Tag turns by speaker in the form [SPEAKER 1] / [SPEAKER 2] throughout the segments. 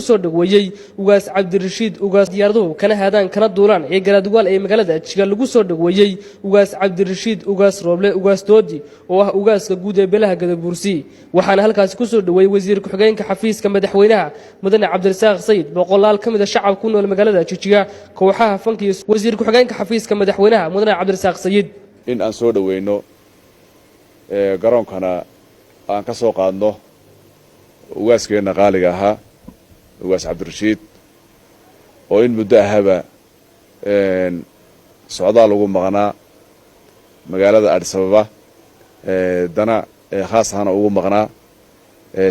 [SPEAKER 1] soo dhaweeyay ugaas Cabdirashiid ugaas diyaaradu kana haadaan kana duulaan ee garaadwaal ee magaalada Jigjiga lagu soo dhaweeyay ugaas Cabdirashiid ugaas Rooble ugaas Doodi oo ah ugaaska guud ee beelaha Gadabuursi waxaana halkaas ku soo dhaweeyay wasiirka xigeenka xafiiska madaxweynaha mudane Cabdirasaaq Sayid boqolaal kamid ah shacabka ku nool magaalada Jigjiga kooxaha fankiis wasiirka xigeenka xafiiska madaxweynaha mudane Cabdirasaaq Sayid
[SPEAKER 2] in aan soo dhaweyno garoonkana aan ka soo qaadno ugaaskeena qaaliga ahaa ugaas Cabdirashiid oo in muddo ahaba socdaal ugu maqnaa magaalada Addis Ababa dana khaas ahaan ugu maqnaa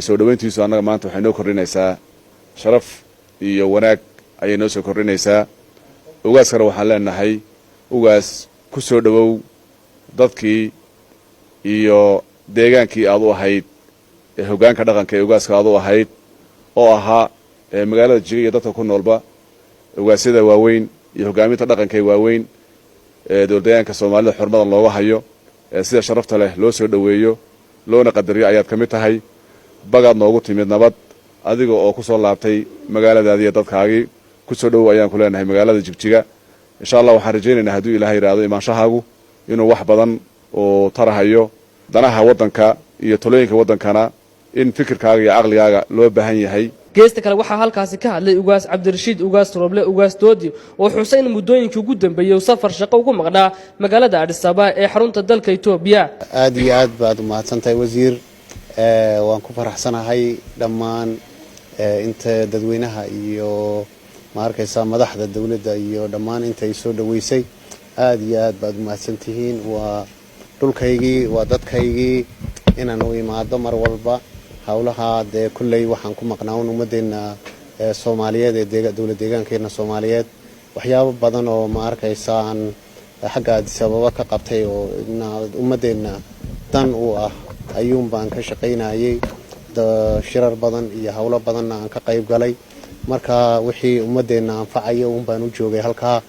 [SPEAKER 2] soo dhaweyntiisu anaga maanta waxay noo kordhinaysaa sharaf iyo wanaag ayay noo soo kordhinaysaa ugaaskana waxaan leenahay ugaas ku soo dhawow dadkii iyo deegaankii aad u ahayd hoggaanka dhaqanka ee ugaaska aad u ahayd oo ahaa magaalada Jigjiga iyo dadka ku noolba ugaasyada waaweyn iyo hoggaaminta dhaqanka ee waaweyn dowladdeegaanka Soomaalida xurmadan looga hayo sida sharafta leh loo soo dhaweeyo loona qadariyo ayaad ka mid tahay bagaad noogu timid nabad adiga oo ku soo laabtay magaaladaadii iyo dadkaagii ku soo dhawow ayaan ku leenahay magaalada Jigjiga insha Allah waxaan rajaynaynaa hadduu Ilaahay yiraahdo imaanshahaagu inuu wax badan oo tarahayo danaha wadanka iyo talooyinka wadankana in fikirkaaga iyo aqligaaga loo baahan yahay
[SPEAKER 1] geesta kale waxa halkaas ka hadlay ugaas Cabdirashiid ugaas Rooble ugaas Doodi oo Xuseen muddooyinkii ugu dambeeyay safar shaqo ugu maqnaa magaalada Addis Ababa ee xarunta dalka Itoobiya
[SPEAKER 3] aad iyo aad baad u mahadsantahay wasiir waan ku faraxsanahay dhammaan inta dadweynaha iyo ma arkaysa madaxda dawladda iyo dhammaan inta ay soo dhaweysay aad iyo aad baad u mahadsantihiin waa dhulkaygii waa dadkaygii inaan u imaado mar walba hawlaha kullay waxaan ku maqnaa ummadeena Soomaaliyeed ee dawlad deegaankeena Soomaaliyeed waxyaabo badan oo ma arkaysa aan xagga Addis Ababa ka qabtay oo ummadeena dan u ah ayuun baan ka shaqeynayay shirar badan iyo hawlo badan aan ka qayb galay marka wixii ummadeena anfacayo un baan u joogay halka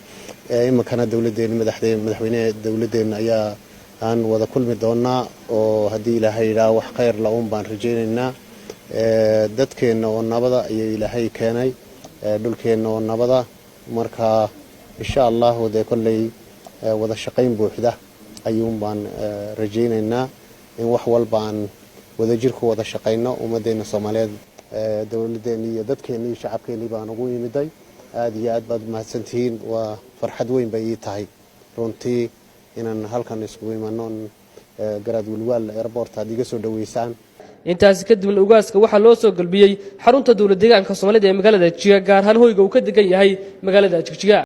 [SPEAKER 3] imankana dawladeena madaxweynaha dawladeena ayaa aan wada kulmi doonaa oo haddii Ilaahay yiraahdo wax khayr la baan rajaynaynaa dadkeena oo nabada ayay Ilaahay keenay dhulkeena oo nabada marka insha Allah kullay wada shaqayn buuxda ayuun baan rajaynaynaa in wax walba aan wada jirku wada shaqayno ummadeena Soomaaliyeed dawladeena iyo dadkeena iyo shacabkeena baan ugu yimiday aad iyo aad baad mahadsantihiin waa farxad weyn bay ii tahay runtii inaan halkan isku imaano garaadwalwaal airport adiga soo dhaweysaan
[SPEAKER 1] intaas kadib ugaaska waxa loo soo galbiyay xarunta dawlad deegaanka Soomaalida ee magaalada Jigjiga gaar ahaan hoyga uu ka degan yahay magaalada Jigjiga